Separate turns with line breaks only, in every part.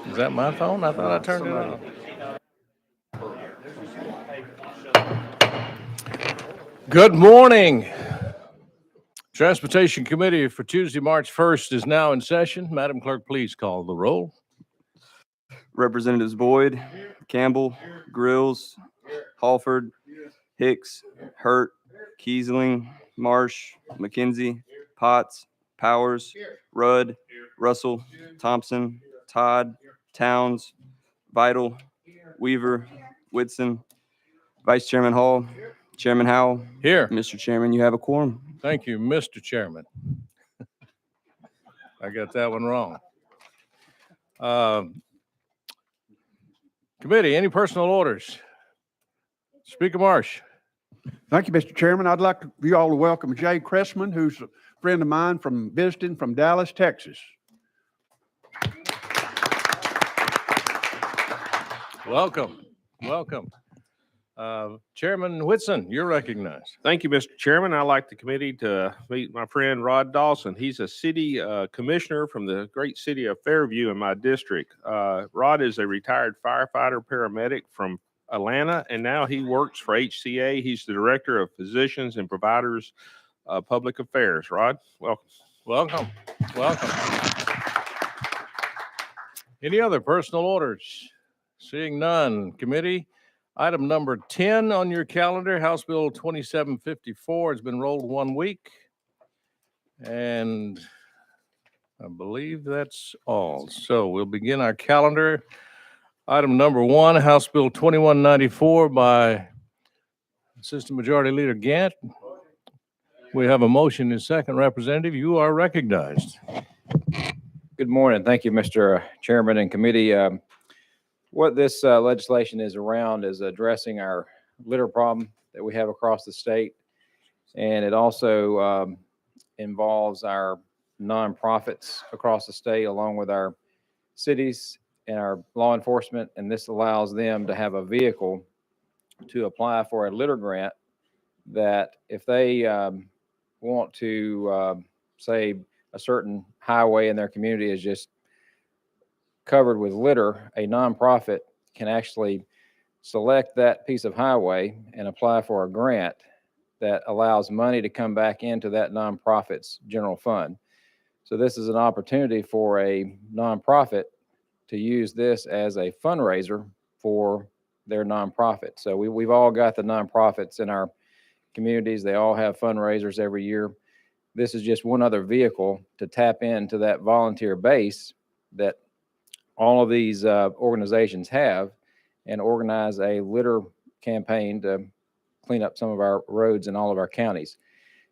Is that my phone? I thought I turned it off. Good morning. Transportation Committee for Tuesday, March 1st is now in session. Madam Clerk, please call the roll.
Representatives Boyd, Campbell, Grills, Halford, Hicks, Hurt, Kiesling, Marsh, McKenzie, Potts, Powers, Rudd, Russell, Thompson, Todd, Towns, Vital, Weaver, Whitson, Vice Chairman Hall, Chairman Howell.
Here.
Mr. Chairman, you have a quorum.
Thank you, Mr. Chairman. I got that one wrong. Committee, any personal orders? Speaker Marsh.
Thank you, Mr. Chairman. I'd like you all to welcome Jay Cressman, who's a friend of mine visiting from Dallas, Texas.
Welcome. Chairman Whitson, you're recognized.
Thank you, Mr. Chairman. I'd like the committee to meet my friend Rod Dawson. He's a city commissioner from the great city of Fairview in my district. Rod is a retired firefighter paramedic from Atlanta, and now he works for HCA. He's the director of physicians and providers public affairs. Rod, welcome.
Welcome. Any other personal orders? Seeing none. Committee, item number 10 on your calendar, House Bill 2754 has been rolled 1 week. And I believe that's all. So we'll begin our calendar. Item number 1, House Bill 2194 by Assistant Majority Leader Gant. We have a motion and second. Representative, you are recognized.
Good morning. Thank you, Mr. Chairman and committee. What this legislation is around is addressing our litter problem that we have across the state. And it also involves our nonprofits across the state, along with our cities and our law enforcement. And this allows them to have a vehicle to apply for a litter grant that if they want to say a certain highway in their community is just covered with litter, a nonprofit can actually select that piece of highway and apply for a grant that allows money to come back into that nonprofit's general fund. So this is an opportunity for a nonprofit to use this as a fundraiser for their nonprofit. So we've all got the nonprofits in our communities. They all have fundraisers every year. This is just one other vehicle to tap into that volunteer base that all of these organizations have and organize a litter campaign to clean up some of our roads in all of our counties.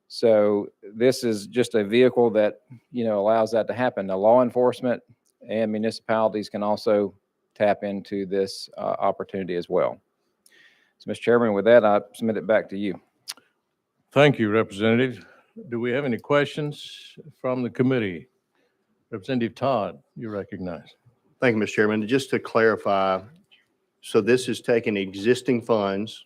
So this is just a vehicle that, allows that to happen. Now, law enforcement and municipalities can also tap into this opportunity as well. So, Mr. Chairman, with that, I submit it back to you.
Thank you, Representative. Do we have any questions from the committee? Representative Todd, you're recognized.
Thank you, Mr. Chairman. Just to clarify, so this is taking existing funds,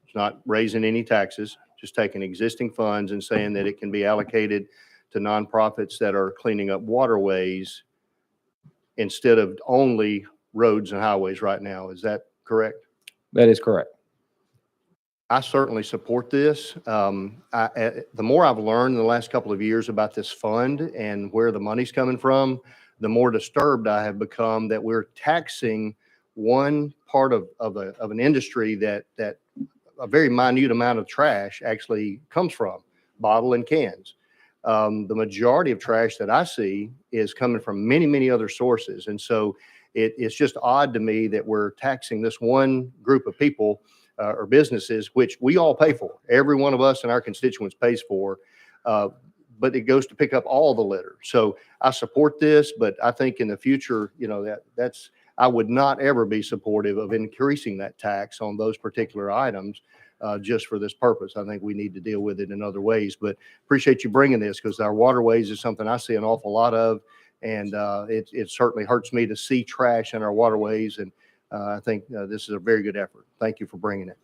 it's not raising any taxes, just taking existing funds and saying that it can be allocated to nonprofits that are cleaning up waterways instead of only roads and highways right now. Is that correct?
That is correct.
I certainly support this. The more I've learned in the last couple of years about this fund and where the money's coming from, the more disturbed I have become that we're taxing one part of an industry that a very minute amount of trash actually comes from, bottle and cans. The majority of trash that I see is coming from many, many other sources. And so it's just odd to me that we're taxing this one group of people or businesses, which we all pay for. Every one of us and our constituents pays for. But it goes to pick up all the litter. So I support this, but I think in the future, I would not ever be supportive of increasing that tax on those particular items just for this purpose. I think we need to deal with it in other ways, but appreciate you bringing this because our waterways is something I see an awful lot of. And it certainly hurts me to see trash in our waterways. And I think this is a very good effort. Thank you for bringing it.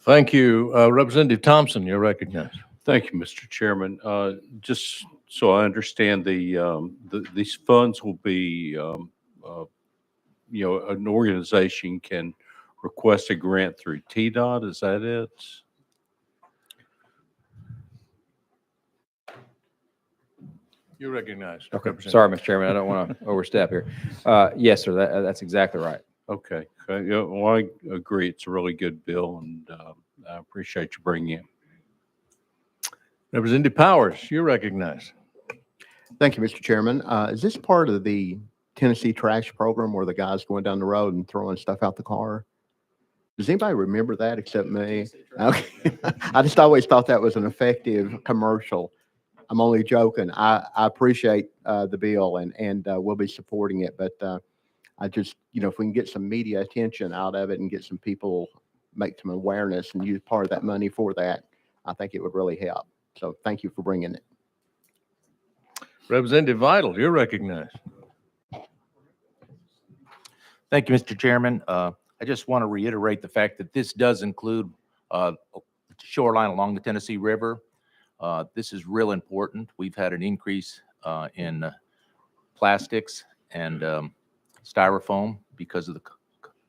Thank you. Representative Thompson, you're recognized.
Thank you, Mr. Chairman. Just So I understand these funds will be, an organization can request a grant through TDOT, is that it?
You recognize.
Okay,
Representative.
sorry, Mr. Chairman, I don't want to overstep here. Yes, sir, that's exactly right.
Okay, okay, yeah, well, I agree, it's a really good bill, and I appreciate you bringing it.
Representative Powers, you recognize.
Thank you, Mr. Chairman. Is this part of the Tennessee trash program where the guy's going down the road and throwing stuff out the car? Does anybody remember that except me? Okay. I just always thought that was an effective commercial. I'm only joking. I appreciate the bill and we'll be supporting it, but I just, if we can get some media attention out of it and get some people, make some awareness and use part of that money for that, I think it would really help. So thank you for bringing it.
Representative Vital, you're recognized.
Thank you, Mr. Chairman. I just want to reiterate the fact that this does include shoreline along the Tennessee River. This is real important. We've had an increase in plastics and styrofoam because of the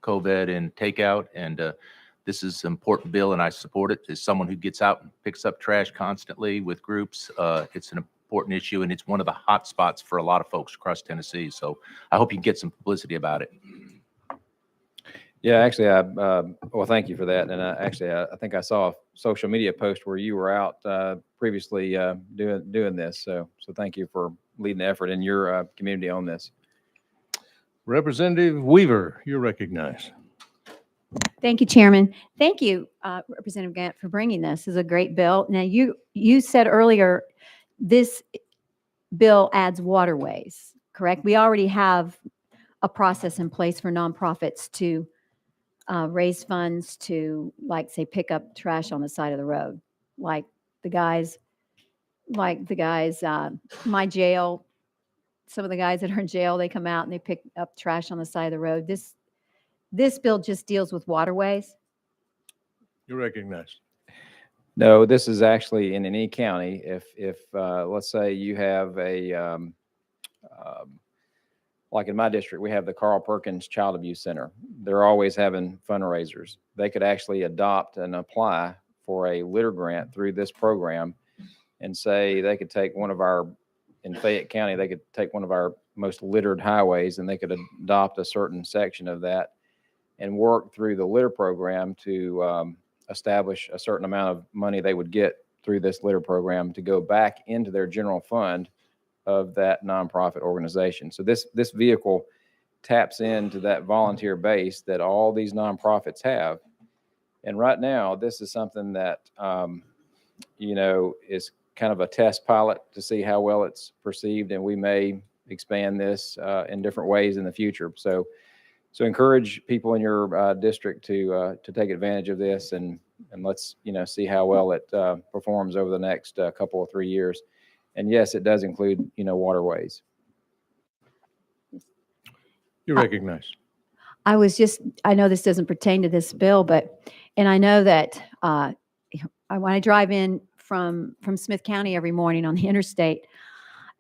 COVID and takeout. And this is an important bill, and I support it. As someone who gets out and picks up trash constantly with groups, it's an important issue, and it's one of the hot spots for a lot of folks across Tennessee. So I hope you can get some publicity about it.
Yeah, actually, well, thank you for that. And I think I saw a social media post where you were out previously doing this. So thank you for leading the effort in your community on this.
Representative Weaver, you're recognized.
Thank you, Chairman. Thank you, Representative Gant, for bringing this. This is a great bill. Now, you said earlier this bill adds waterways, correct? We already have a process in place for nonprofits to raise funds to, like, say, pick up trash on the side of the road, like the guys, my jail. Some of the guys that are in jail, they come out and they pick up trash on the side of the road. This bill just deals with waterways.
You're recognized.
No, this is actually in any county. If let's say you have like in my district, we have the Carl Perkins Child Abuse Center. They're always having fundraisers. They could actually adopt and apply for a litter grant through this program and say they could take in Fayette County, they could take one of our most littered highways and they could adopt a certain section of that and work through the litter program to establish a certain amount of money they would get through this litter program to go back into their general fund of that nonprofit organization. So this vehicle taps into that volunteer base that all these nonprofits have. And right now, this is something that, is kind of a test pilot to see how well it's perceived. And we may expand this in different ways in the future. So encourage people in your district to take advantage of this and let's, see how well it performs over the next couple or 3 years. And yes, it does include, waterways.
You're recognized.
I know this doesn't pertain to this bill, and I know that when I drive in from Smith County every morning on the interstate,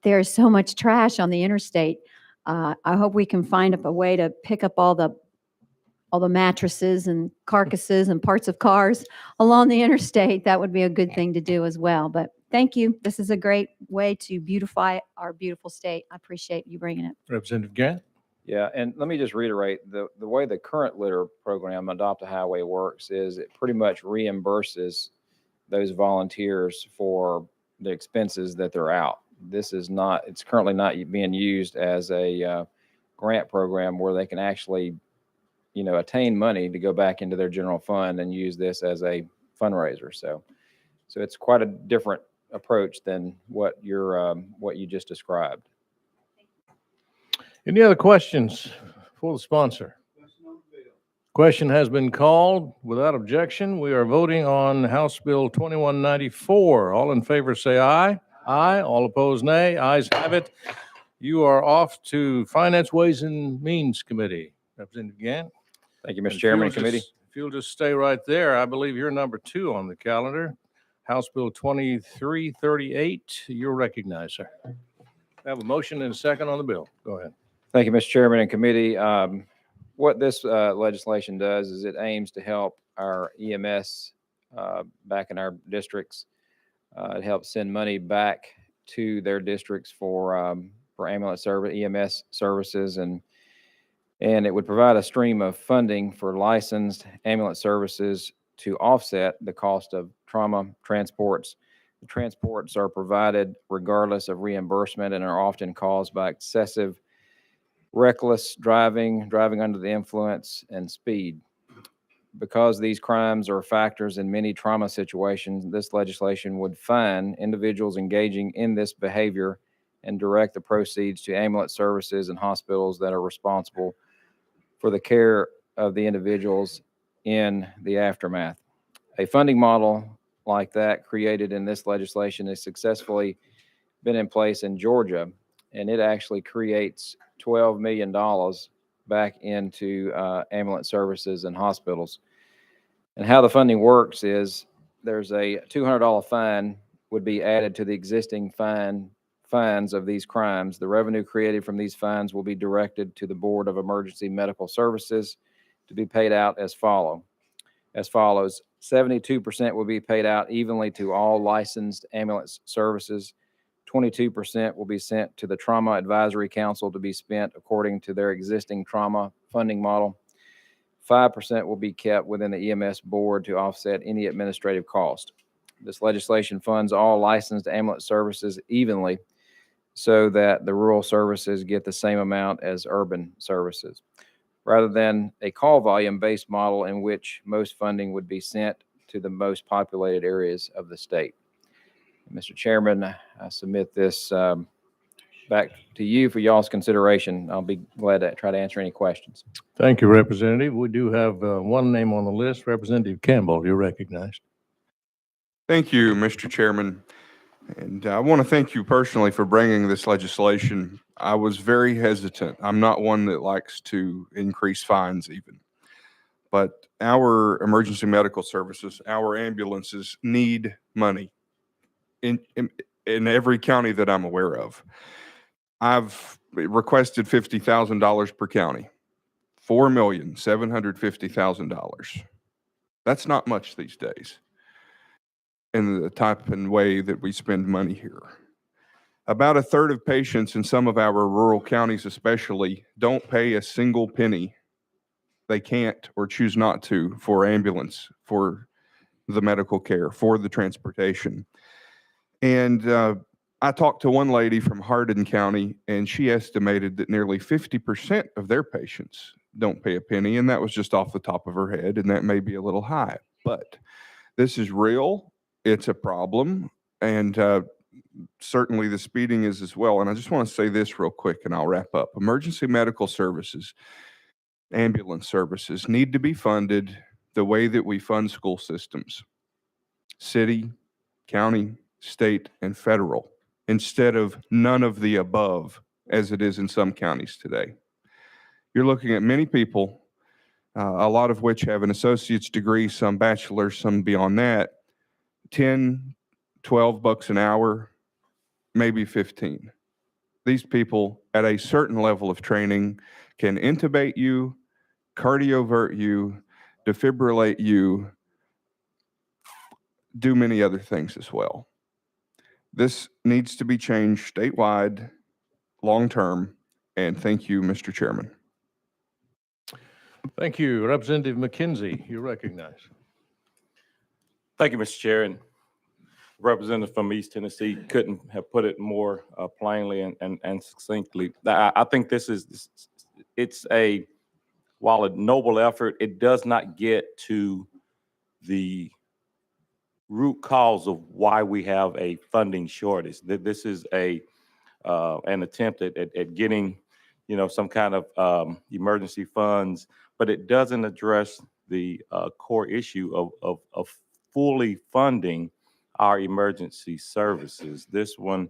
there's so much trash on the interstate. I hope we can find a way to pick up all the mattresses and carcasses and parts of cars along the interstate. That would be a good thing to do as well. But thank you. This is a great way to beautify our beautiful state. I appreciate you bringing it.
Representative Gant.
Yeah, and let me just reiterate, the way the current litter program, Adopt a Highway, works is it pretty much reimburses those volunteers for the expenses that they're out. It's currently not being used as a grant program where they can actually, attain money to go back into their general fund and use this as a fundraiser. So it's quite a different approach than what you just described.
Any other questions for the sponsor? Question has been called. Without objection, we are voting on House Bill 2194. All in favor say aye. Aye. All opposed, nay. Ayes have it. You are off to Finance, Ways and Means Committee. Representative Gant.
Thank you, Mr. Chairman and committee.
If you'll just stay right there, I believe you're number 2 on the calendar. House Bill 2338. You're recognized, sir. I have a motion and a second on the bill. Go ahead.
Thank you, Mr. Chairman and committee. What this legislation does is it aims to help our EMS back in our districts. It helps send money back to their districts for ambulance service, EMS services, and it would provide a stream of funding for licensed ambulance services to offset the cost of trauma transports. The transports are provided regardless of reimbursement and are often caused by excessive reckless driving, driving under the influence, and speed. Because these crimes are factors in many trauma situations, this legislation would fine individuals engaging in this behavior and direct the proceeds to ambulance services and hospitals that are responsible for the care of the individuals in the aftermath. A funding model like that created in this legislation has successfully been in place in Georgia, and it actually creates $12 million back into ambulance services and hospitals. And how the funding works is there's a $200 fine would be added to the existing fines of these crimes. The revenue created from these fines will be directed to the Board of Emergency Medical Services to be paid out as follows. 72% will be paid out evenly to all licensed ambulance services. 22% will be sent to the Trauma Advisory Council to be spent according to their existing trauma funding model. 5% will be kept within the EMS board to offset any administrative cost. This legislation funds all licensed ambulance services evenly so that the rural services get the same amount as urban services, rather than a call volume-based model in which most funding would be sent to the most populated areas of the state. Mr. Chairman, I submit this back to you for y'all's consideration. I'll be glad to try to answer any questions.
Thank you, Representative. We do have one name on the list. Representative Campbell, you're recognized.
Thank you, Mr. Chairman. And I want to thank you personally for bringing this legislation. I was very hesitant. I'm not one that likes to increase fines even. But our emergency medical services, our ambulances need money in every county that I'm aware of. I've requested $50,000 per county, $4,750,000. That's not much these days in the type and way that we spend money here. About a third of patients in some of our rural counties especially don't pay a single penny. They can't or choose not to for ambulance, for the medical care, for the transportation. And I talked to one lady from Hardin County, and she estimated that nearly 50% of their patients don't pay a penny, and that was just off the top of her head, and that may be a little high. But this is real. It's a problem, and certainly the speeding is as well. And I just want to say this real quick, and I'll wrap up. Emergency medical services, ambulance services need to be funded the way that we fund school systems, city, county, state, and federal, instead of none of the above, as it is in some counties today. You're looking at many people, a lot of which have an associate's degree, some bachelor's, some beyond that, 10, 12 bucks an hour, maybe 15. These people at a certain level of training can intubate you, cardiovert you, defibrillate you, do many other things as well. This needs to be changed statewide, long-term, and thank you, Mr. Chairman.
Thank you. Representative McKenzie, you're recognized.
Thank you, Mr. Chair. And Representative from East Tennessee couldn't have put it more plainly and succinctly. I think it's while a noble effort, it does not get to the root cause of why we have a funding shortage. This is an attempt at getting, some kind of emergency funds, but it doesn't address the core issue of fully funding our emergency services. This one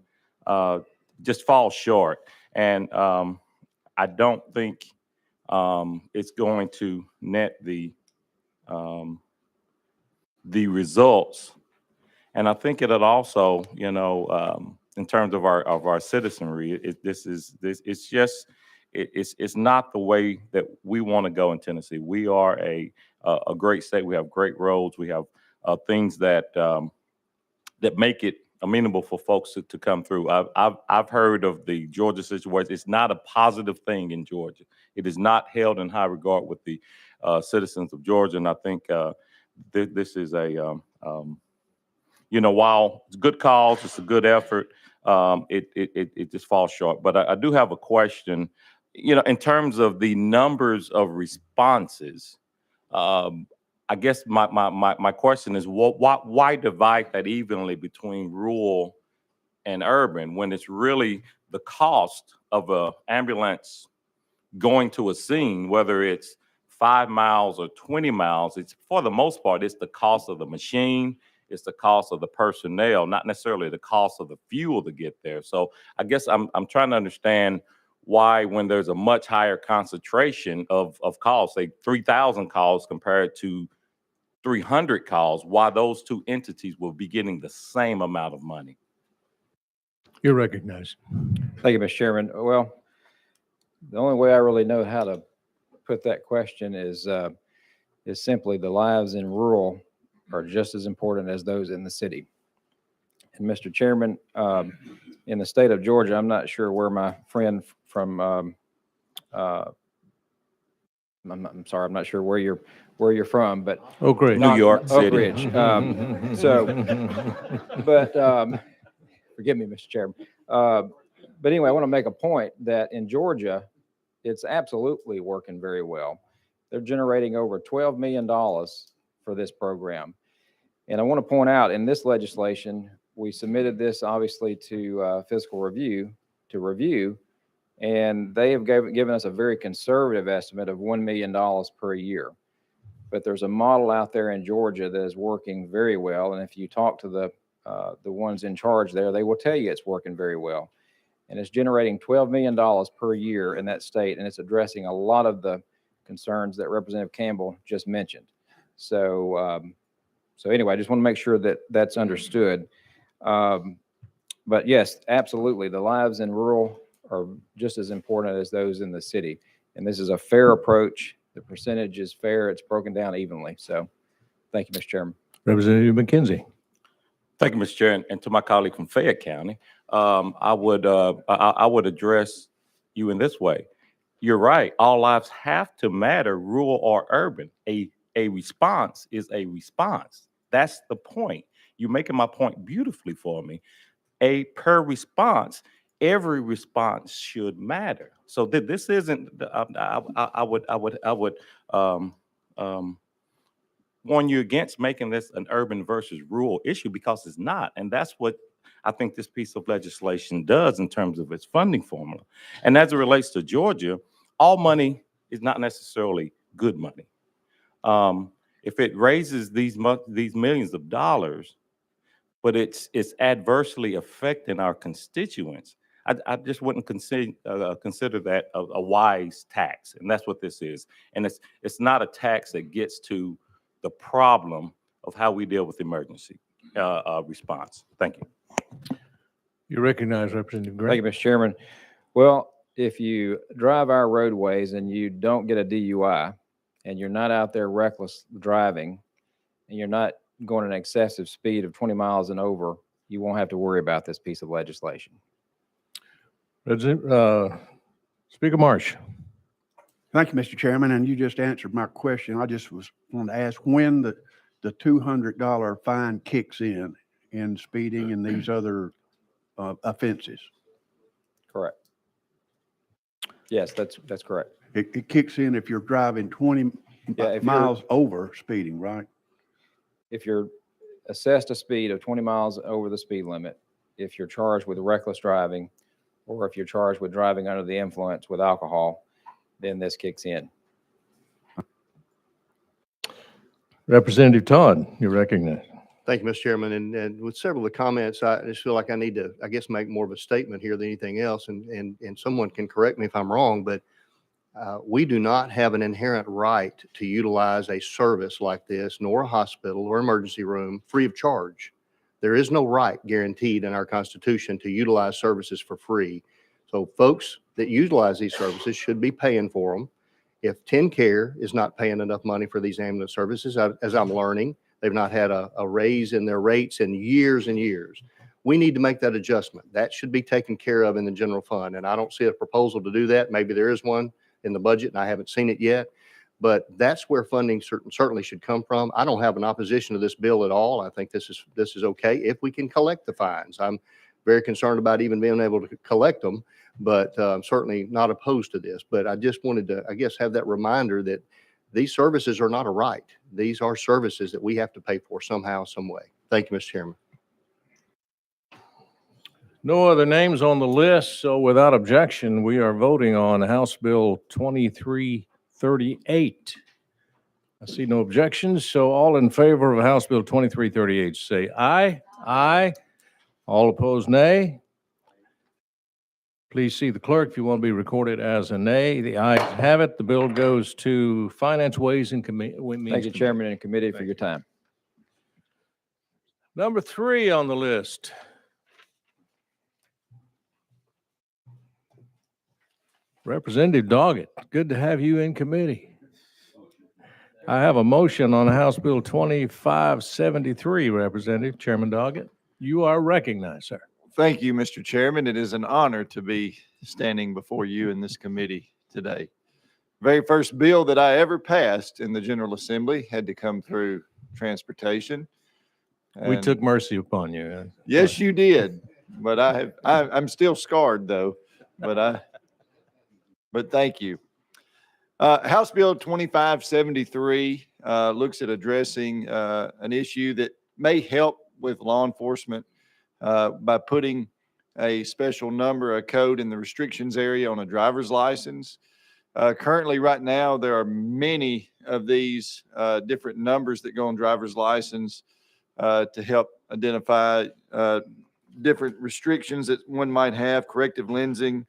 just falls short, and I don't think it's going to net the results. And I think it'll also, in terms of our citizenry, it's not the way that we want to go in Tennessee. We are a great state. We have great roads. We have things that make it amenable for folks to come through. I've heard of the Georgia situation. It's not a positive thing in Georgia. It is not held in high regard with the citizens of Georgia. And I think this is while it's a good cause, it's a good effort. It just falls short. But I do have a question. In terms of the numbers of responses, I guess my question is, why divide that evenly between rural and urban when it's really the cost of an ambulance going to a scene, whether it's 5 miles or 20 miles, it's for the most part, it's the cost of the machine, it's the cost of the personnel, not necessarily the cost of the fuel to get there. So I guess I'm trying to understand why, when there's a much higher concentration of calls, say 3,000 calls compared to 300 calls, why those two entities will be getting the same amount of money.
You're recognized.
Thank you, Mr. Chairman. Well, the only way I really know how to put that question is simply the lives in rural are just as important as those in the city. And Mr. Chairman, in the state of Georgia, I'm not sure where my friend from, I'm sorry, I'm not sure where you're from, but
Oak Ridge.
New York
Oak
City.
Ridge. Forgive me, Mr. Chairman. But anyway, I want to make a point that in Georgia, it's absolutely working very well. They're generating over $12 million for this program. And I want to point out, in this legislation, we submitted this obviously to fiscal review to review, and they have given us a very conservative estimate of $1 million per year. But there's a model out there in Georgia that is working very well. And if you talk to the ones in charge there, they will tell you it's working very well. And it's generating $12 million per year in that state, and it's addressing a lot of the concerns that Representative Campbell just mentioned. So anyway, I just want to make sure that that's understood. But yes, absolutely, the lives in rural are just as important as those in the city. And this is a fair approach. The percentage is fair. It's broken down evenly. So thank you, Mr. Chairman.
Representative McKenzie.
Thank you, Mr. Chair, and to my colleague from Fayette County, I would address you in this way. You're right. All lives have to matter, rural or urban. A response is a response. That's the point. You're making my point beautifully for me. Per response, every response should matter. So this isn't. I would warn you against making this an urban versus rural issue, because it's not. And that's what I think this piece of legislation does in terms of its funding formula. And as it relates to Georgia, all money is not necessarily good money. If it raises these millions of dollars, but it's adversely affecting our constituents, I just wouldn't consider that a wise tax. And that's what this is. And it's not a tax that gets to the problem of how we deal with emergency response. Thank you.
You recognize Representative Gray.
Thank you, Mr. Chairman. Well, if you drive our roadways and you don't get a DUI, and you're not out there reckless driving, and you're not going at an excessive speed of 20 miles and over, you won't have to worry about this piece of legislation.
Speaker Marsh.
Thank you, Mr. Chairman, and you just answered my question. I just wanted to ask when the $200 fine kicks in speeding and these other offenses.
Correct. Yes, that's correct.
It kicks in if you're driving 20 miles over speeding, right?
If you're assessed a speed of 20 miles over the speed limit, if you're charged with reckless driving, or if you're charged with driving under the influence with alcohol, then this kicks in.
Representative Todd, you're recognized.
Thank you, Mr. Chairman. And with several of the comments, I just feel like I need to, I guess, make more of a statement here than anything else. And someone can correct me if I'm wrong, but we do not have an inherent right to utilize a service like this, nor a hospital or emergency room, free of charge. There is no right guaranteed in our Constitution to utilize services for free. So folks that utilize these services should be paying for them. If TennCare is not paying enough money for these ambulance services, as I'm learning, they've not had a raise in their rates in years and years. We need to make that adjustment. That should be taken care of in the general fund. And I don't see a proposal to do that. Maybe there is one in the budget and I haven't seen it yet. But that's where funding certainly should come from. I don't have an opposition to this bill at all. I think this is okay if we can collect the fines. I'm very concerned about even being able to collect them, but I'm certainly not opposed to this. But I just wanted to, I guess, have that reminder that these services are not a right. These are services that we have to pay for somehow, some way. Thank you, Mr. Chairman.
No other names on the list, so without objection, we are voting on House Bill 2338. I see no objections, so all in favor of House Bill 2338, say aye. Aye. All opposed, nay. Please see the clerk if you want to be recorded as a nay. The ayes have it. The bill goes to Finance, Ways, and
Thank you,
Means.
Chairman and committee, for your time.
Number 3 on the list. Representative Doggett, good to have you in committee. I have a motion on House Bill 2573, Representative Chairman Doggett. You are recognized, sir.
Thank you, Mr. Chairman. It is an honor to be standing before you in this committee today. Very first bill that I ever passed in the General Assembly had to come through transportation.
We
And
took mercy upon you.
yes, you did. But I'm still scarred though. But thank you. House Bill 2573 looks at addressing an issue that may help with law enforcement by putting a special number, a code in the restrictions area on a driver's license. Currently, right now, there are many of these different numbers that go on driver's license to help identify different restrictions that one might have, corrective lensing.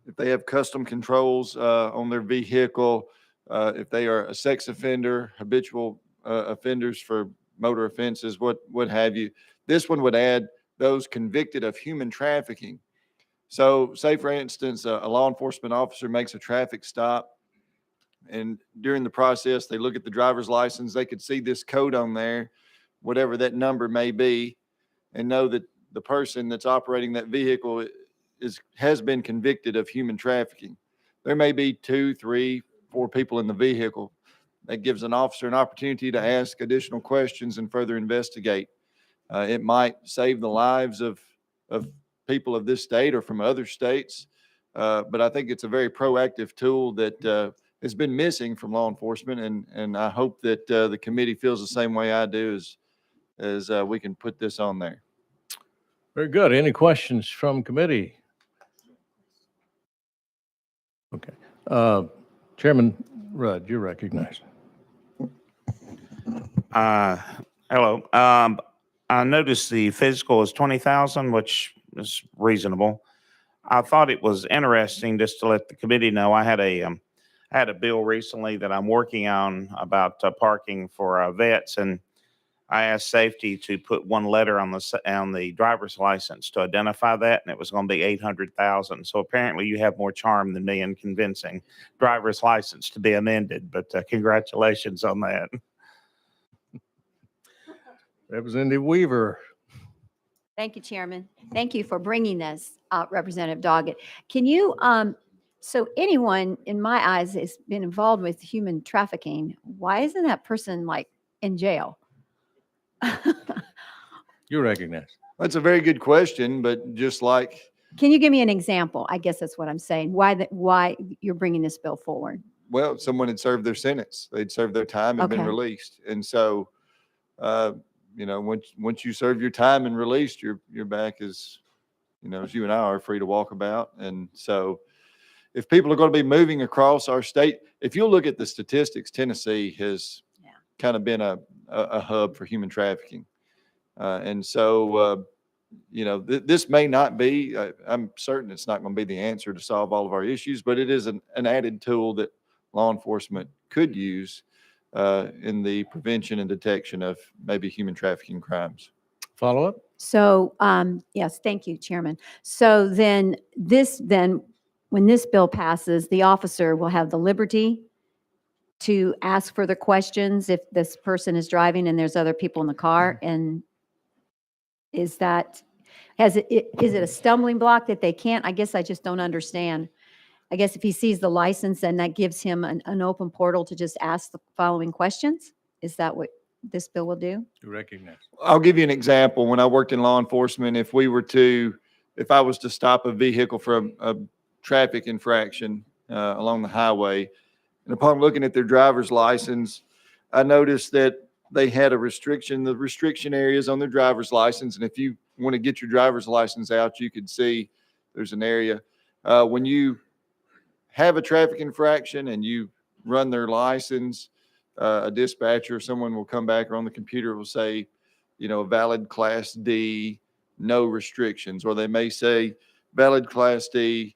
If they have custom controls on their vehicle, if they are a sex offender, habitual offenders for motor offenses, what have you. This one would add those convicted of human trafficking. So say, for instance, a law enforcement officer makes a traffic stop, and during the process, they look at the driver's license, they could see this code on there, whatever that number may be, and know that the person that's operating that vehicle has been convicted of human trafficking. There may be 2, 3, 4 people in the vehicle. That gives an officer an opportunity to ask additional questions and further investigate. It might save the lives of people of this state or from other states, but I think it's a very proactive tool that has been missing from law enforcement, and I hope that the committee feels the same way I do as we can put this on there.
Very good. Any questions from committee? Okay. Chairman Rudd, you're recognized.
Hello. I noticed the physical is 20,000, which is reasonable. I thought it was interesting just to let the committee know. I had a bill recently that I'm working on about parking for vets, and I asked safety to put one letter on the driver's license to identify that, and it was going to be 800,000. So apparently, you have more charm than me in convincing driver's license to be amended. But congratulations on that.
Representative Weaver.
Thank you, Chairman. Thank you for bringing this, Representative Doggett. Can you, so anyone, in my eyes, has been involved with human trafficking, why isn't that person like in jail?
You're recognized.
That's a very good question, but just like,
Can you give me an example? I guess that's what I'm saying. Why you're bringing this bill forward?
well, someone had served their sentence, they'd served their time and been
Okay.
released. And so, once you serve your time and released, you're back as you and I are free to walk about. And so if people are going to be moving across our state, if you look at the statistics, Tennessee has kind of been a hub for human trafficking. And so, this may not be, I'm certain it's not going to be the answer to solve all of our issues, but it is an added tool that law enforcement could use in the prevention and detection of maybe human trafficking crimes.
Follow up?
So, yes, thank you, Chairman. So then when this bill passes, the officer will have the liberty to ask further questions if this person is driving and there's other people in the car. And is it a stumbling block that they can't? I guess I just don't understand. I guess if he sees the license, then that gives him an open portal to just ask the following questions? Is that what this bill will do?
You recognize.
I'll give you an example. When I worked in law enforcement, if I was to stop a vehicle for a traffic infraction along the highway, and upon looking at their driver's license, I noticed that they had a restriction, the restriction areas on their driver's license. And if you want to get your driver's license out, you could see there's an area. When you have a traffic infraction and you run their license, a dispatcher or someone will come back, or on the computer will say, a valid Class D, no restrictions, or they may say valid Class D,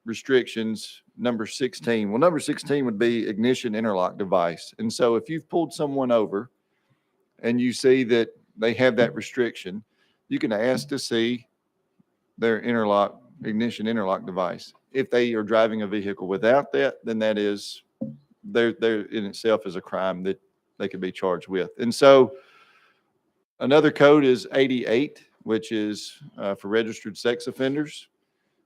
restrictions number 16. Well, number 16 would be ignition interlock device. And so if you've pulled someone over and you see that they have that restriction, you can ask to see their ignition interlock device. If they are driving a vehicle without that, then that is, there in itself is a crime that they could be charged with. And so another code is 88, which is for registered sex offenders.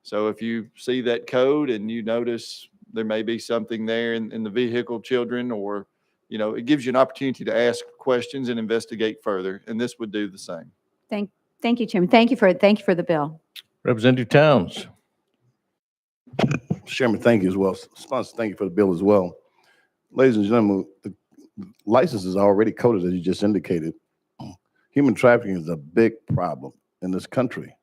So if you see that code and you notice there may be something there in the vehicle, children, or, it gives you an opportunity to ask questions and investigate further. And this would do the same.
Thank you, Chairman. Thank you for the bill.
Representative Towns.
Chairman, thank you as well. Sponsor, thank you for the bill as well. Ladies and gentlemen, the license is already coded, as you just indicated. Human trafficking is a big problem in this country.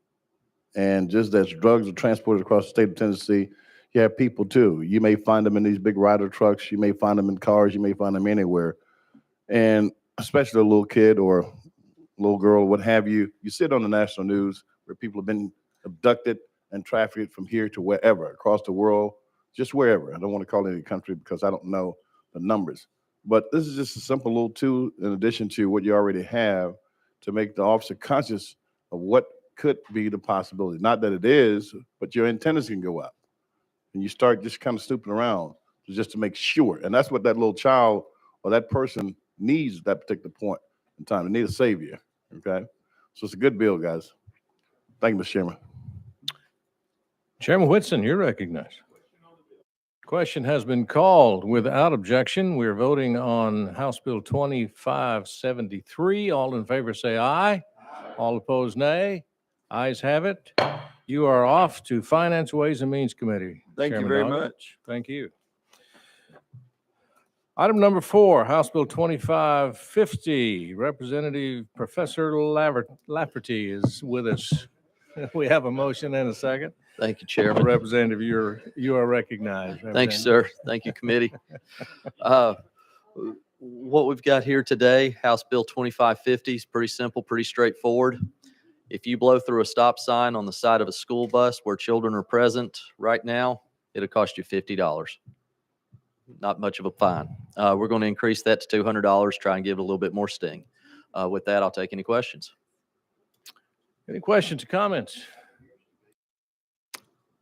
And just as drugs are transported across the state of Tennessee, you have people too. You may find them in these big rider trucks. You may find them in cars. You may find them anywhere. And especially a little kid or little girl, what have you, you sit on the national news where people have been abducted and trafficked from here to wherever, across the world, just wherever. I don't want to call it any country because I don't know the numbers. But this is just a simple little tool in addition to what you already have to make the officer conscious of what could be the possibility. Not that it is, but your antennas can go up. And you start just kind of snooping around just to make sure. And that's what that little child or that person needs at that particular point in time. They need a savior, okay? So it's a good bill, guys. Thank you, Mr. Chairman.
Chairman Whitson, you're recognized. Question has been called without objection. We're voting on House Bill 2573. All in favor say aye. All opposed, nay. Ayes have it. You are off to Finance, Ways and Means Committee.
Thank
Chairman
you very
Doggett.
much.
Thank you. Item number 4, House Bill 2550. Representative Professor Lafferty is with us. We have a motion and a second.
Thank you, Chairman.
Representative, you are recognized.
Thank you, sir. Thank you, committee. What we've got here today, House Bill 2550, is pretty simple, pretty straightforward. If you blow through a stop sign on the side of a school bus where children are present right now, it'll cost you $50. Not much of a fine. We're going to increase that to $200, try and give it a little bit more sting. With that, I'll take any questions.
Any questions or comments?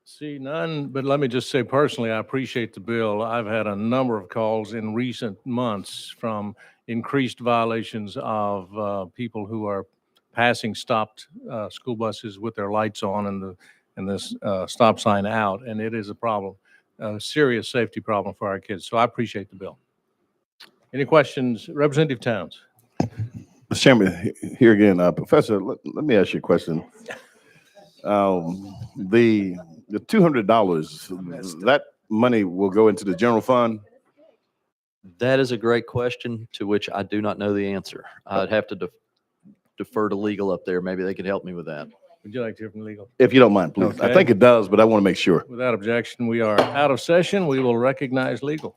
See none, but let me just say personally, I appreciate the bill. I've had a number of calls in recent months from increased violations of people who are passing stopped school buses with their lights on and this stop sign out, and it is a problem, a serious safety problem for our kids. So I appreciate the bill. Any questions? Representative Towns.
Mr. Chairman, here again, Professor, let me ask you a question. The $200, that money will go into the general fund?
That is a great question to which I do not know the answer. I'd have to defer to legal up there. Maybe they could help me with that.
Would you like to hear from legal?
If you don't mind, please.
Okay.
I think it does, but I want to make sure.
Without objection, we are out of session. We will recognize legal.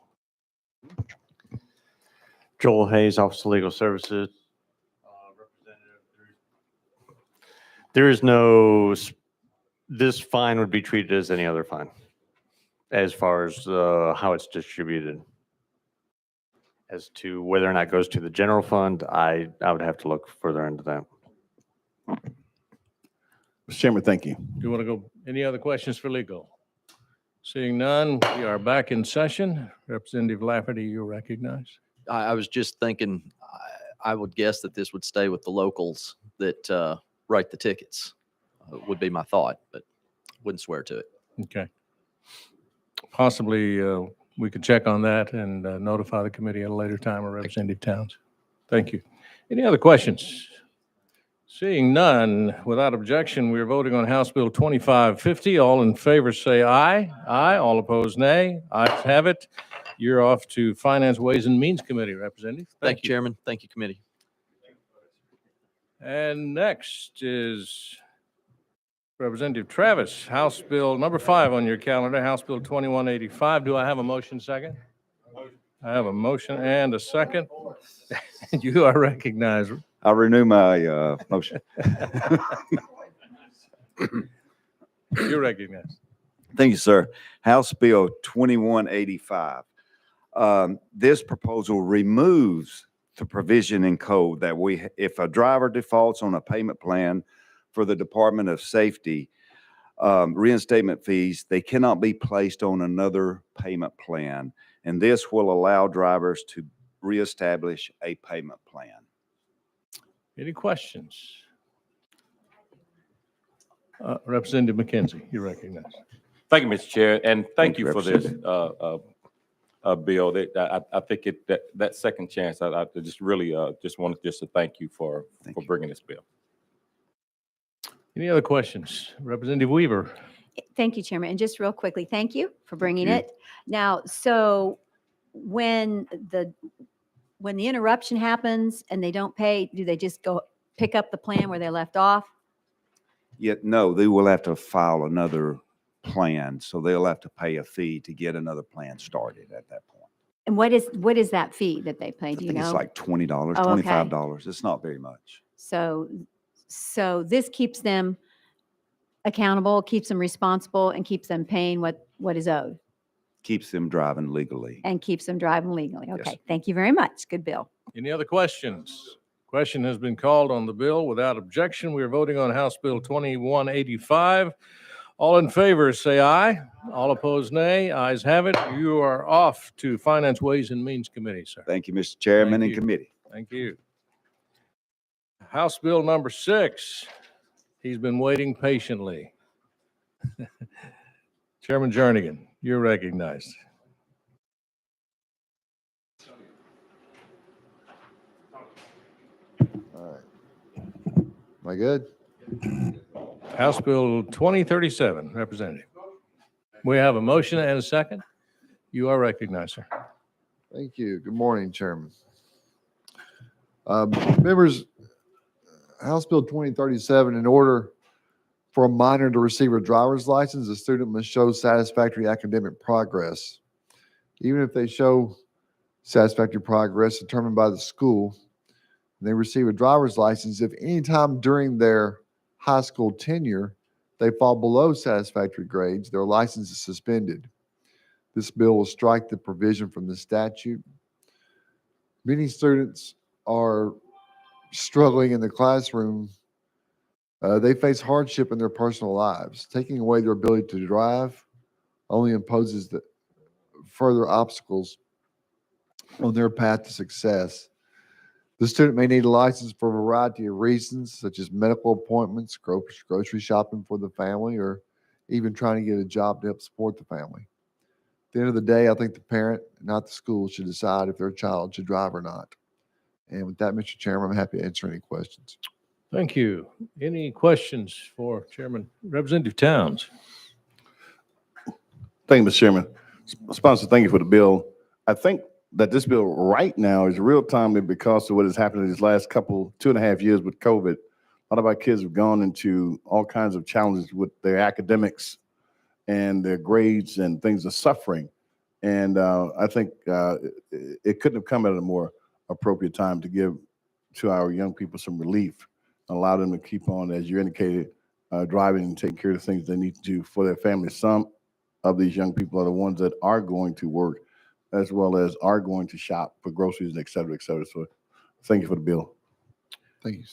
Joel Hayes, Office of Legal Services. There is no, this fine would be treated as any other fine as far as how it's distributed. As to whether or not it goes to the general fund, I would have to look further into that.
Mr. Chairman, thank you.
Do you want to go, any other questions for legal? Seeing none, we are back in session. Representative Lafferty, you recognize.
I was just thinking, I would guess that this would stay with the locals that write the tickets, would be my thought, but wouldn't swear to it.
Okay. Possibly we could check on that and notify the committee at a later time, or Representative Towns. Thank you. Any other questions? Seeing none, without objection, we are voting on House Bill 2550. All in favor say aye. Aye. All opposed, nay. Ayes have it. You're off to Finance, Ways and Means Committee, Representative.
Thank you, Chairman. Thank you, committee.
And next is Representative Travis, House Bill number 5 on your calendar, House Bill 2185. Do I have a motion second? I have a motion and a second. You are recognized.
I renew my motion.
You're recognized.
Thank you, sir. House Bill 2185. This proposal removes the provision in code that if a driver defaults on a payment plan for the Department of Safety reinstatement fees, they cannot be placed on another payment plan. And this will allow drivers to reestablish a payment plan.
Any questions? Representative McKenzie, you recognize.
Thank you, Mr. Chair, and thank
Thank you,
you for this
Representative.
bill. I think that second chance, I just really just wanted to thank you for bringing this bill.
Any other questions? Representative Weaver.
Thank you, Chairman. And just real quickly, thank you for bringing
you.
it. Now, so when the interruption happens and they don't pay, do they just go pick up the plan where they left off?
Yet, no, they will have to file another plan. So they'll have to pay a fee to get another plan started at that point.
And what is that fee that they pay? Do
I
you
think
know?
it's like $20,
Oh, okay.
$25. It's not very much.
So this keeps them accountable, keeps them responsible, and keeps them paying what is owed,
Keeps them driving legally.
and keeps them driving legally.
Yes.
Okay, thank you very much. Good bill.
Any other questions? Question has been called on the bill. Without objection, we are voting on House Bill 2185. All in favor, say aye. All opposed, nay. Ayes have it. You are off to Finance, Ways and Means Committee, sir.
Thank you, Mr. Chairman
Thank
and
you.
committee.
Thank you. House Bill number 6. He's been waiting patiently. Chairman Jernigan, you're recognized.
All right. Am I good?
House Bill 2037, Representative. We have a motion and a second. You are recognized, sir.
Thank you. Good morning, Chairman. Members, House Bill 2037, in order for a minor to receive a driver's license, the student must show satisfactory academic progress. Even if they show satisfactory progress determined by the school, and they receive a driver's license, if any time during their high school tenure they fall below satisfactory grades, their license is suspended. This bill will strike the provision from the statute. Many students are struggling in the classroom. They face hardship in their personal lives. Taking away their ability to drive only imposes further obstacles on their path to success. The student may need a license for a variety of reasons, such as medical appointments, grocery shopping for the family, or even trying to get a job to help support the family. At the end of the day, I think the parent, not the school, should decide if their child should drive or not. And with that, Mr. Chairman, I'm happy to answer any questions.
Thank you. Any questions for Chairman Representative Towns?
Thank you, Mr. Chairman. Sponsor, thank you for the bill. I think that this bill right now is real timely because of what has happened in these last 2.5 years with COVID. A lot of our kids have gone into all kinds of challenges with their academics and their grades, and things are suffering. And I think it couldn't have come at a more appropriate time to give to our young people some relief, allow them to keep on, as you indicated, driving and taking care of the things they need to do for their families. Some of these young people are the ones that are going to work as well as are going to shop for groceries and et cetera, et cetera. So thank you for the bill.
Thank you.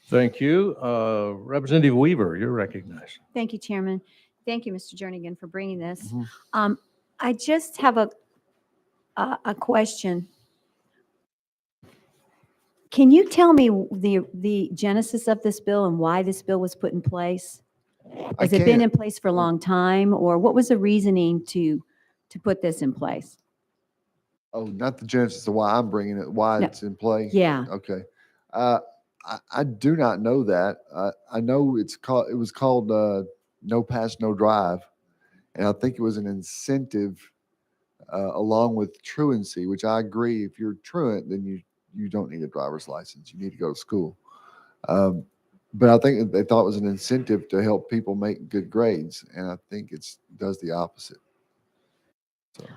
Thank you. Representative Weaver, you're recognized.
Thank you, Chairman. Thank you, Mr. Jernigan, for bringing this.
Mhm.
I just have a question. Can you tell me the genesis of this bill and why this bill was put in place? Has it been in place for a long time, or what was the reasoning to put this in place?
Oh, not the genesis of why I'm bringing it, why
No.
it's in play?
Yeah.
Okay. I do not know that. I know it was called No Pass, No Drive. And I think it was an incentive along with truancy, which I agree. If you're truant, then you don't need a driver's license. You need to go to school. But I think they thought it was an incentive to help people make good grades. And I think it does the opposite.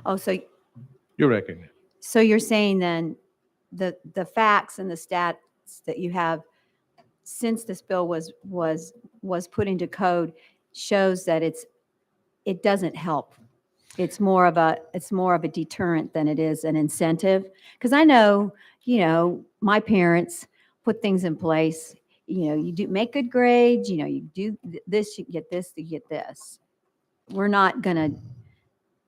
Oh,
You're recognized.
so you're saying then the facts and the stats that you have since this bill was put into code shows that it doesn't help. It's more of a deterrent than it is an incentive. Because I know, my parents put things in place. You do make good grades. You do this, you get this, you get this. We're not going to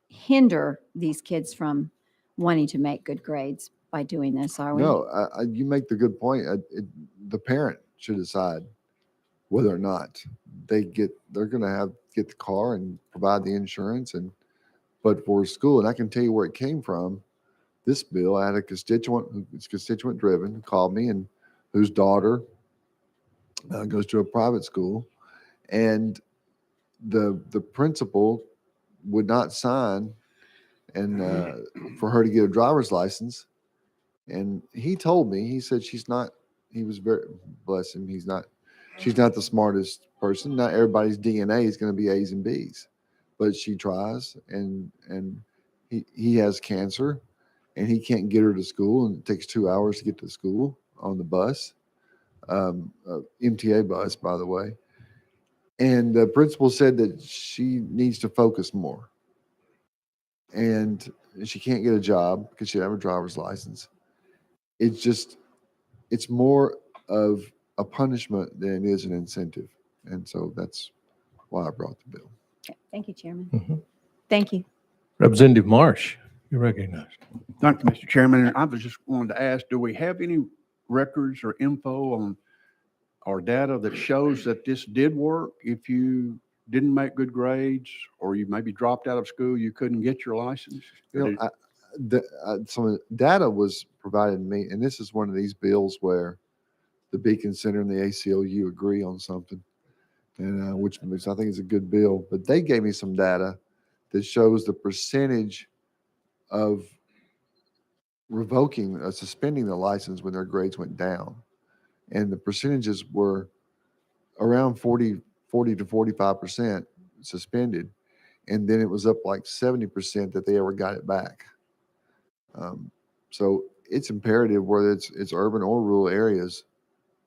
hinder these kids from wanting to make good grades by doing this, are we?
No, you make the good point. The parent should decide whether or not they're going to get the car and provide the insurance but for school. And I can tell you where it came from. This bill, I had a constituent, it's constituent driven, who called me and whose daughter goes to a private school, and the principal would not sign and for her to get a driver's license. And he told me, he said he was very, bless him, she's not the smartest person. Not everybody's DNA is going to be A's and B's, but she tries, and he has cancer, and he can't get her to school, and it takes 2 hours to get to school on the bus, MTA bus, by the way. And the principal said that she needs to focus more, and she can't get a job because she doesn't have a driver's license. It's more of a punishment than it is an incentive. And so that's why I brought the bill.
Okay. Thank you, Chairman.
Mhm.
Thank you.
Representative Marsh, you're recognized.
Thank you, Mr. Chairman. And I was just wanted to ask, do we have any records or info on or data that shows that this did work? If you didn't make good grades or you maybe dropped out of school, you couldn't get your license?
Some data was provided to me, and this is one of these bills where the Beacon Center and the ACLU agree on something, and which I think is a good bill. But they gave me some data that shows the percentage of revoking, suspending the license when their grades went down, and the percentages were around 40 to 45% suspended, and then it was up like 70% that they ever got it back. So it's imperative, whether it's urban or rural areas,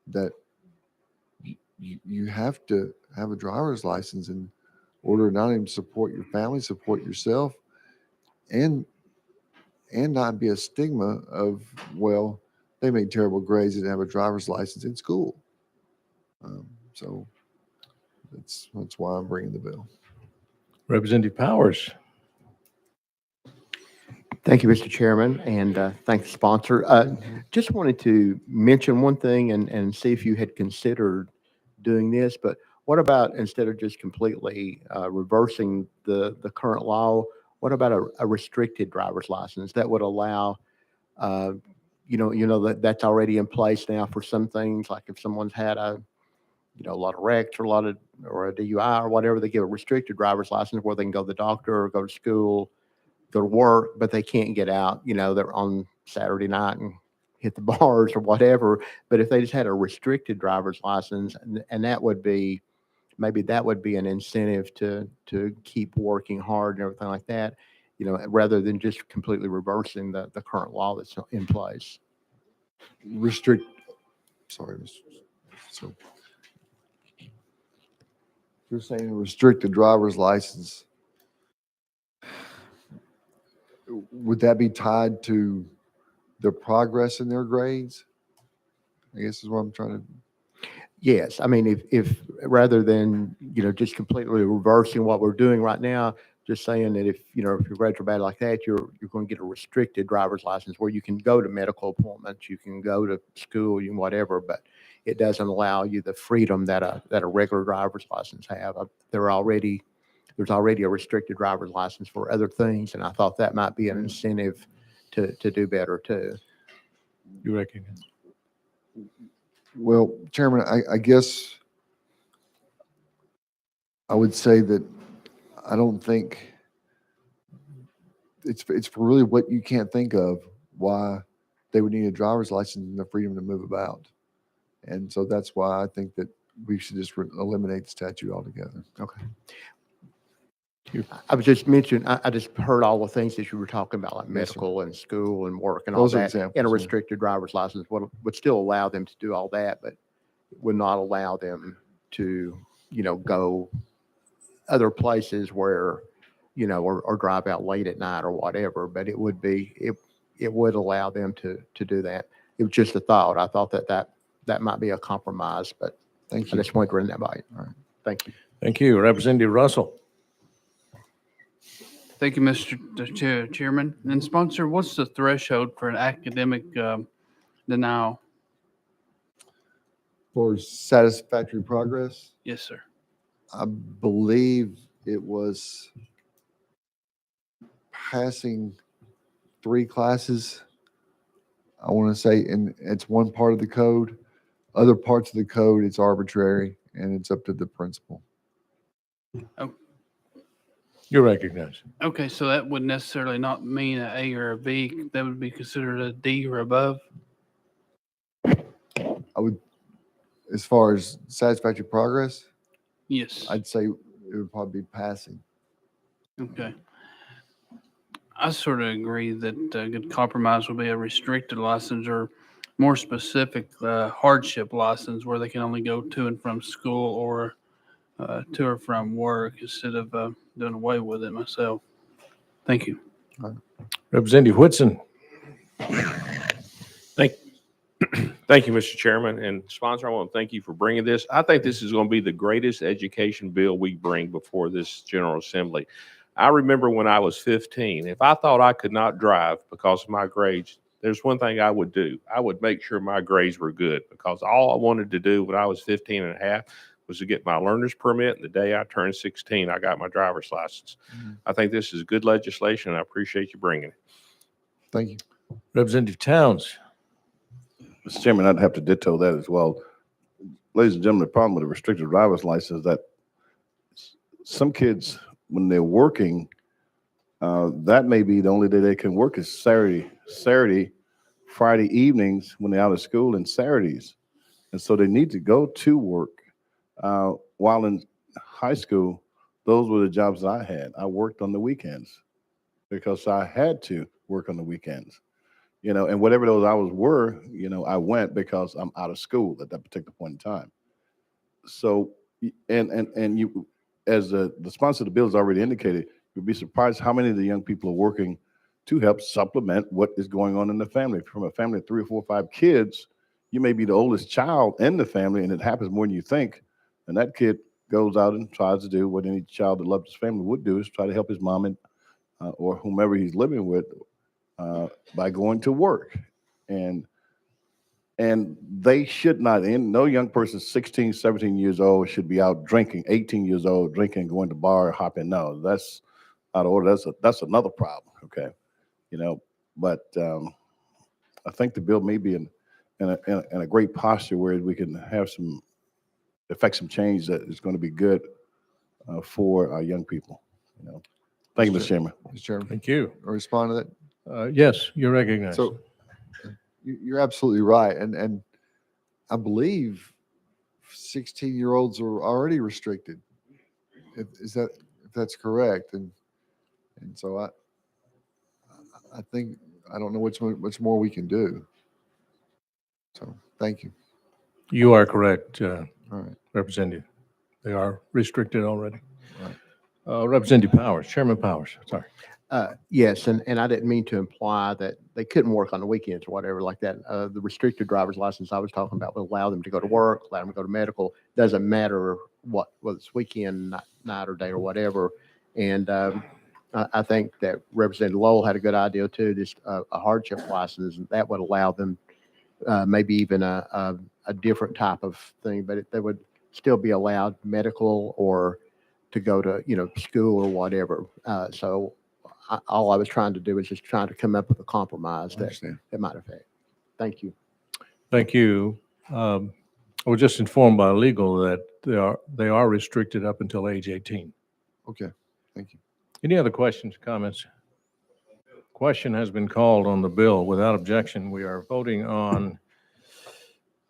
that you have to have a driver's license in order not only to support your family, support yourself, and not be a stigma of, well, they made terrible grades and have a driver's license in school. So that's why I'm bringing the bill.
Representative Powers.
Thank you, Mr. Chairman, and thank the sponsor. Just wanted to mention one thing and see if you had considered doing this, but what about, instead of just completely reversing the current law, what about a restricted driver's license that would allow, that's already in place now for some things, like if someone's had a lot of wrecks or a DUI or whatever, they get a restricted driver's license where they can go to the doctor or go to school, go to work, but they can't get out, they're on Saturday night and hit the bars or whatever. But if they just had a restricted driver's license, and that would be, maybe that would be an incentive to keep working hard and everything like that, rather than just completely reversing the current law that's in place.
Sorry, so you're saying a restricted driver's license.
would that be tied to their progress in their grades? I guess is what I'm trying to.
Yes, I mean, if rather than, just completely reversing what we're doing right now, just saying that if your grades are bad like that, you're going to get a restricted driver's license where you can go to medical appointments, you can go to school, you can whatever, but it doesn't allow you the freedom that a regular driver's license have. There's already a restricted driver's license for other things, and I thought that might be an incentive to do better too.
You recognize?
Well, Chairman, I guess I would say that I don't think it's really what you can't think of why they would need a driver's license and the freedom to move about. And so that's why I think that we should just eliminate the statute altogether.
Okay. I was just mentioning, I just heard all the things that you were talking about, like
Yes, sir.
medical and school and work and
Those
all
are
that.
examples,
And a
yeah.
restricted driver's license would still allow them to do all that, but would not allow them to, go other places where, or drive out late at night or whatever. But it would allow them to do that. It was just a thought. I thought that might be a compromise, but
Thank
I
you.
just wanted to run that by you.
All right.
Thank you.
Thank you. Representative Russell.
Thank you, Mr. Chairman. And sponsor, what's the threshold for an academic denial?
For satisfactory progress,
Yes, sir.
I believe it was passing 3 classes. I want to say, and it's one part of the code. Other parts of the code, it's arbitrary and it's up to the principal.
Oh,
You recognize?
okay, so that would necessarily not mean an A or a B. That would be considered a D or above.
I would, as far as satisfactory progress,
Yes.
I'd say it would probably be passing.
Okay. I sort of agree that a good compromise would be a restricted license or more specific hardship license where they can only go to and from school or to or from work instead of doing away with it myself. Thank you.
Representative Whitson.
Thank you, Mr. Chairman. And sponsor, I want to thank you for bringing this. I think this is going to be the greatest education bill we bring before this General Assembly. I remember when I was 15, if I thought I could not drive because of my grades, there's one thing I would do. I would make sure my grades were good because all I wanted to do when I was 15 and a half was to get my learner's permit. And the day I turned 16, I got my driver's license. I think this is good legislation, and I appreciate you bringing it.
Thank you.
Representative Towns.
Mr. Chairman, I'd have to ditto that as well. Ladies and gentlemen, the problem with a restricted driver's license is that some kids, when they're working, that may be the only day they can work is Saturday, Friday evenings when they're out of school, and Saturdays. And so they need to go to work. While in high school, those were the jobs that I had. I worked on the weekends because I had to work on the weekends. And whatever those hours were, I went because I'm out of school at that particular point in time. So, and you, as the sponsor of the bill has already indicated, you'd be surprised how many of the young people are working to help supplement what is going on in the family. From a family of 3 or 4 or 5 kids, you may be the oldest child in the family, and it happens more than you think. And that kid goes out and tries to do what any child that loves his family would do, is try to help his mom and or whomever he's living with by going to work. And they should not, and no young person 16, 17 years old should be out drinking, 18 years old, drinking, going to bar, hopping. No, that's out of order. That's another problem, okay? But I think the bill may be in a great posture where we can have affect some change that is going to be good for our young people. Thank you, Mr. Chairman.
Mr. Chairman.
Thank you.
Respond to that.
Yes, you're recognized.
So you're absolutely right. And I believe 16-year-olds are already restricted. If that's correct. And so I think, I don't know much more we can do. So thank you.
You are correct,
All right.
Representative. They are restricted already.
Right.
Representative Powers, Chairman Powers, sorry.
Yes, and I didn't mean to imply that they couldn't work on the weekends or whatever like that. The restricted driver's license I was talking about would allow them to go to work, allow them to go to medical. Doesn't matter whether it's weekend, night or day or whatever. And I think that Representative Lowell had a good idea too, just a hardship license, and that would allow them maybe even a different type of thing, but they would still be allowed medical or to go to, school or whatever. So all I was trying to do was just trying to come up with a compromise that might affect. Thank you.
Thank you. I was just informed by legal that they are restricted up until age 18.
Okay, thank you.
Any other questions, comments? Question has been called on the bill. Without objection, we are voting on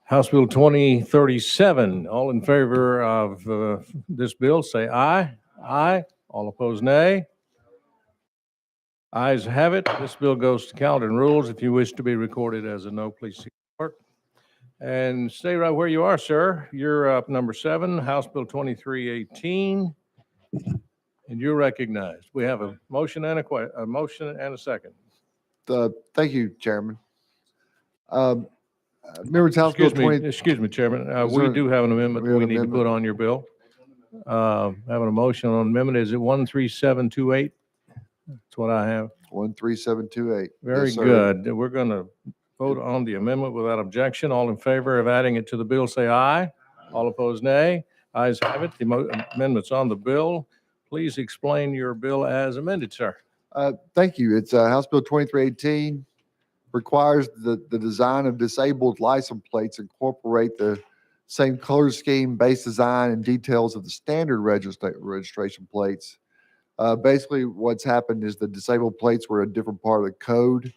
House Bill 2037. All in favor of this bill, say aye. Aye. All opposed, nay. Ayes have it. This bill goes to calendar and rules. If you wish to be recorded as a no, please see clerk. And stay right where you are, sir. You're up number 7, House Bill 2318. And you're recognized. We have a motion and a motion and a second.
Thank you, Chairman. Members, House Bill 20.
Excuse me, Chairman.
Is
We
there-
do have an amendment
we have
we
an
need to put
amendment?
on your bill. Having a motion on amendment. Is it 13728? That's what I have.
13728.
Very
Yes, sir.
good. We're going to vote on the amendment without objection. All in favor of adding it to the bill, say aye. All opposed, nay. Ayes have it. The amendment's on the bill. Please explain your bill as amended, sir.
Thank you. It's House Bill 2318 requires the design of disabled license plates incorporate the same color scheme, base design, and details of the standard registration plates. Basically, what's happened is the disabled plates were a different part of the code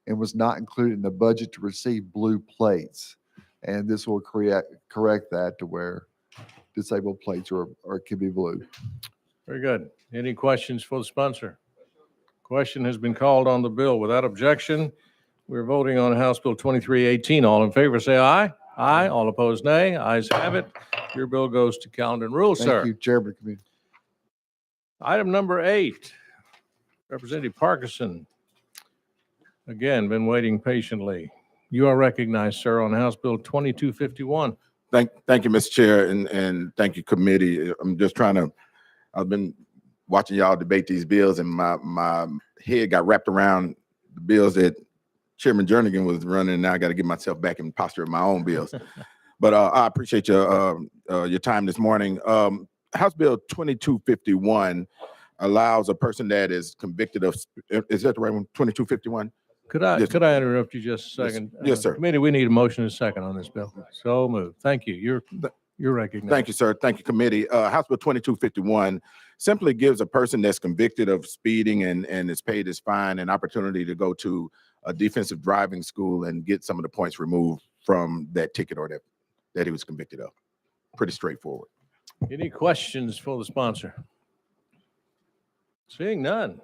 and was not included in the budget to receive blue plates. And this will correct that to where disabled plates can be blue.
Very good. Any questions for the sponsor? Question has been called on the bill. Without objection, we're voting on House Bill 2318. All in favor, say aye. Aye. All opposed, nay. Ayes have it. Your bill goes to calendar and rules, sir.
Thank you, Chairman of the Committee.
Item number 8, Representative Parkinson. Again, been waiting patiently. You are recognized, sir, on House Bill 2251.
Thank you, Mr. Chair, and thank you, committee. I've been watching y'all debate these bills, and my head got wrapped around the bills that Chairman Jernigan was running, and now I got to get myself back in posture of my own bills. But I appreciate your time this morning. House Bill 2251 allows a person that is convicted of, is that the right one, 2251?
Could I interrupt you just a
Yes.
second?
Yes, sir.
Committee, we need a motion and a second on this bill. So moved. Thank you. You're recognized.
Thank you, sir. Thank you, committee. House Bill 2251 simply gives a person that's convicted of speeding and is paid his fine an opportunity to go to a defensive driving school and get some of the points removed from that ticket or that he was convicted of. Pretty straightforward.
Any questions for the sponsor? Seeing none.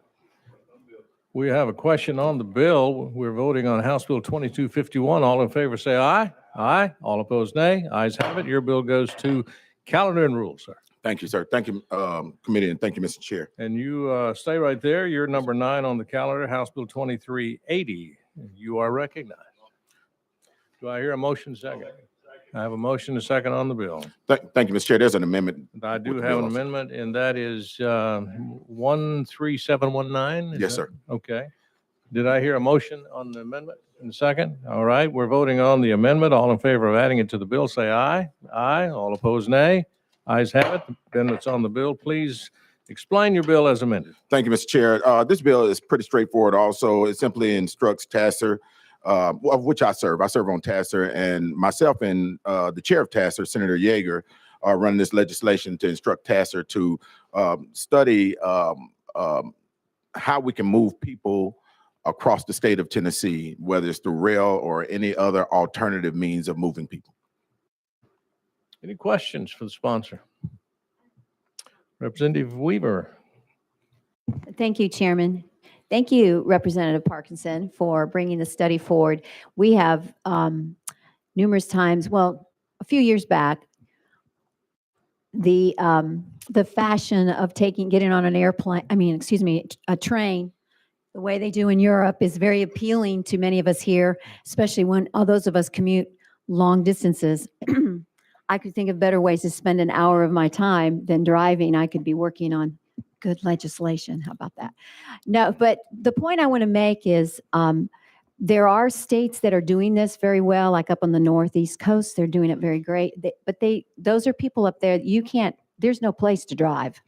We have a question on the bill. We're voting on House Bill 2251. All in favor, say aye. Aye. All opposed, nay. Ayes have it. Your bill goes to calendar and rules, sir.
Thank you, sir. Thank you, committee, and thank you, Mr. Chair.
And you stay right there. You're number 9 on the calendar, House Bill 2380. You are recognized. Do I hear a motion second? I have a motion and a second on the bill.
Thank you, Mr. Chair. There's an amendment.
I do
with the
have
bill
an
also.
amendment, and that is 13719. Is
Yes,
that-
sir.
Okay. Did I hear a motion on the amendment in a second? All right, we're voting on the amendment. All in favor of adding it to the bill, say aye. Aye. All opposed, nay. Ayes have it. The amendment's on the bill. Please explain your bill as amended.
Thank you, Mr. Chair. This bill is pretty straightforward also. It simply instructs TASSER, of which I serve. I serve on TASSER, and myself and the chair of TASSER, Senator Yeager, are running this legislation to instruct TASSER to study how we can move people across the state of Tennessee, whether it's through rail or any other alternative means of moving people.
Any questions for the sponsor? Representative Weaver.
Thank you, Chairman. Thank you, Representative Parkinson, for bringing the study forward. We have numerous times, well, a few years back, the fashion of getting on an airplane, a train the way they do in Europe is very appealing to many of us here, especially when all those of us commute long distances. I could think of better ways to spend an hour of my time than driving. I could be working on good legislation. How about that? No, but the point I want to make is there are states that are doing this very well, like up on the Northeast coast. They're doing it very great. Those are people up there, there's no place to drive.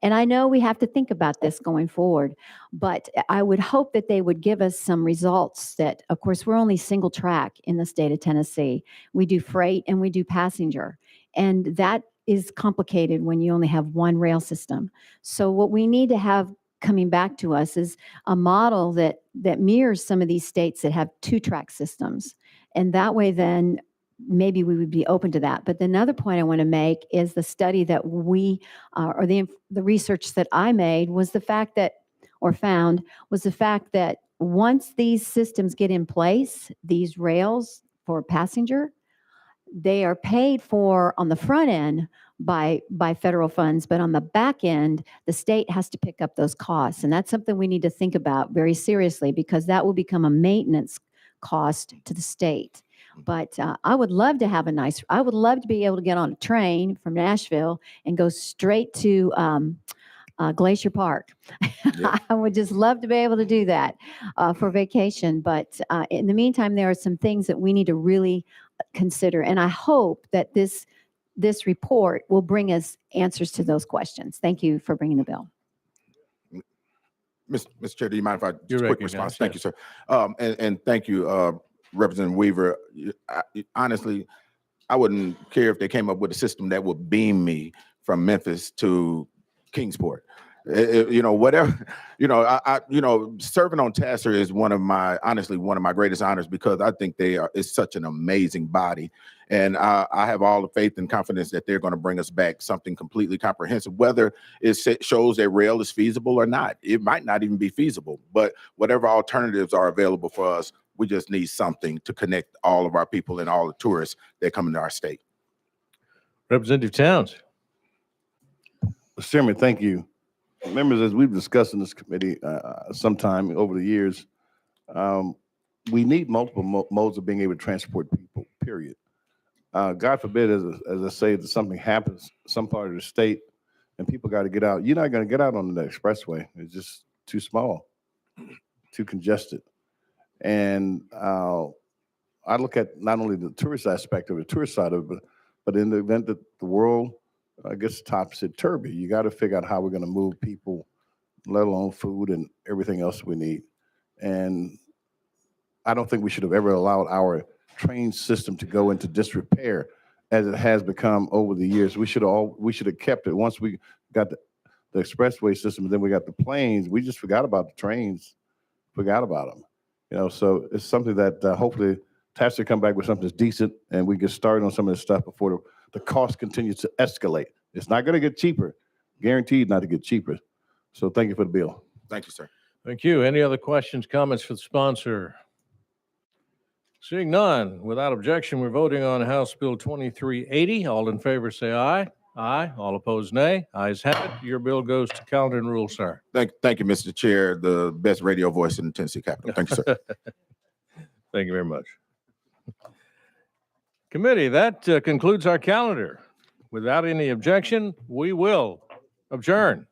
And I know we have to think about this going forward, but I would hope that they would give us some results that, of course, we're only single track in the state of Tennessee. We do freight and we do passenger. And that is complicated when you only have one rail system. So what we need to have coming back to us is a model that mirrors some of these states that have 2-track systems. And that way then maybe we would be open to that. But another point I want to make is the study that or the research that I made was the fact that, or found, was the fact that once these systems get in place, these rails for passenger, they are paid for on the front end by federal funds, but on the back end, the state has to pick up those costs. And that's something we need to think about very seriously, because that will become a maintenance cost to the state. But I would love to have I would love to be able to get on a train from Nashville and go straight to Glacier Park. I would just love to be able to do that for vacation. But in the meantime, there are some things that we need to really consider. And I hope that this report will bring us answers to those questions. Thank you for bringing the bill.
Mr. Chair, do you mind if I
You're
just quick
recognized,
response? Thank
yes.
you, sir. And thank you, Representative Weaver. Honestly, I wouldn't care if they came up with a system that would beam me from Memphis to Kingsport. Whatever, serving on TASER is honestly one of my greatest honors, because I think it's such an amazing body. And I have all the faith and confidence that they're going to bring us back something completely comprehensive, whether it shows that rail is feasible or not. It might not even be feasible, but whatever alternatives are available for us, we just need something to connect all of our people and all the tourists that come into our state.
Representative Towns.
Mr. Chairman, thank you. Members, as we've discussed in this committee sometime over the years, we need multiple modes of being able to transport people, period. God forbid, as I say, that something happens some part of the state and people got to get out. You're not going to get out on the expressway. It's just too small, too congested. And I look at not only the tourist aspect of it, the tourist side of it, but in the event that the world gets topsy-turvy, you got to figure out how we're going to move people, let alone food and everything else we need. And I don't think we should have ever allowed our train system to go into disrepair as it has become over the years. We should have kept it. Once we got the expressway system, and then we got the planes, we just forgot about the trains, forgot about them. So it's something that hopefully TAPS will come back with something that's decent, and we get started on some of this stuff before the cost continues to escalate. It's not going to get cheaper, guaranteed not to get cheaper. So thank you for the bill.
Thank you, sir.
Thank you. Any other questions, comments for the sponsor? Seeing none, without objection, we're voting on House Bill 2380. All in favor, say aye. Aye. All opposed, nay. Ayes have it. Your bill goes to calendar and rule, sir.
Thank you, Mr. Chair, the best radio voice in the Tennessee Capitol. Thank you, sir.
Thank you very much. Committee, that concludes our calendar. Without any objection, we will adjourn.